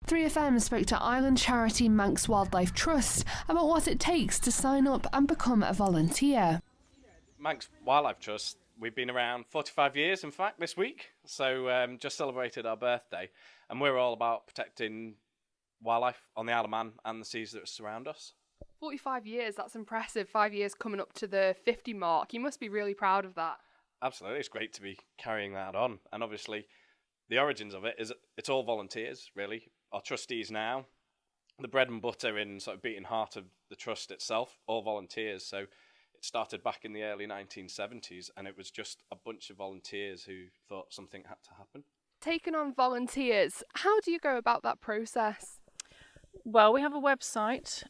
3FM spoke to Island charity Manx Wildlife Trust about what it takes to sign up and become a volunteer. Manx Wildlife Trust, we've been around 45 years, in fact, this week. So just celebrated our birthday. And we're all about protecting wildlife on the Isle of Man and the seas that surround us. 45 years, that's impressive. 5 years coming up to the 50 mark. You must be really proud of that. Absolutely, it's great to be carrying that on. And obviously, the origins of it is it's all volunteers, really. Our trustees now, the bread and butter in sort of beating heart of the trust itself, all volunteers. So it started back in the early 1970s, and it was just a bunch of volunteers who thought something had to happen. Taking on volunteers, how do you go about that process? Well, we have a website,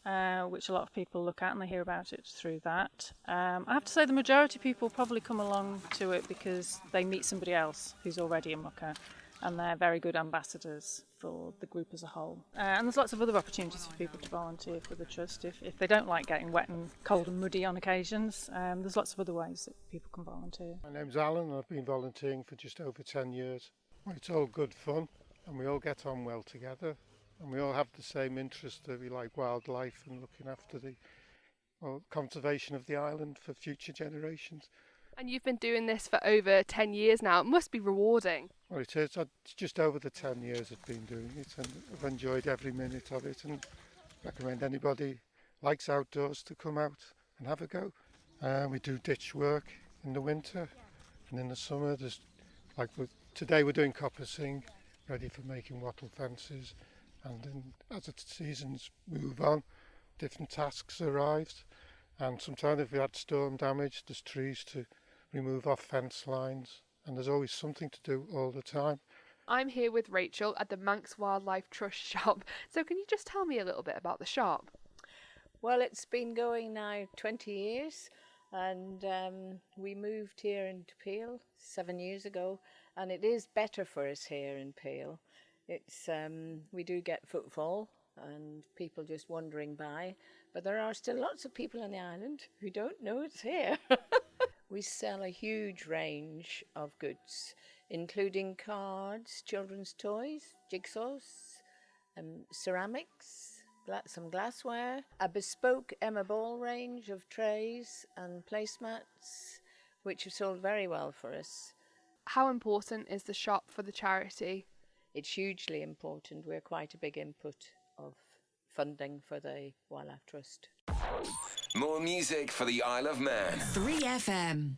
which a lot of people look at and they hear about it through that. I have to say the majority of people probably come along to it because they meet somebody else who's already a mucker and they're very good ambassadors for the group as a whole. And there's lots of other opportunities for people to volunteer for the Trust. If they don't like getting wet and cold and muddy on occasions, there's lots of other ways that people can volunteer. My name's Alan and I've been volunteering for just over 10 years. Well, it's all good fun and we all get on well together. And we all have the same interest that we like wildlife and looking after the conservation of the island for future generations. And you've been doing this for over 10 years now. It must be rewarding. Well, it is. It's just over the 10 years I've been doing it and I've enjoyed every minute of it and recommend anybody who likes outdoors to come out and have a go. We do ditch work in the winter and in the summer. Today we're doing coppicing, ready for making wattle fences. And then as the seasons move on, different tasks arrive. And sometimes if we had storm damage, there's trees to remove off fence lines. And there's always something to do all the time. I'm here with Rachel at the Manx Wildlife Trust shop. So can you just tell me a little bit about the shop? Well, it's been going now 20 years. And we moved here into Peel 7 years ago. And it is better for us here in Peel. It's we do get footfall and people just wandering by, but there are still lots of people on the island who don't know it's here. We sell a huge range of goods, including cards, children's toys, jigsaws, ceramics, some glassware, a bespoke Emma Ball range of trays and placemats, which have sold very well for us. How important is the shop for the charity? It's hugely important. We're quite a big input of funding for the Wildlife Trust. More music for the Isle of Man. 3FM.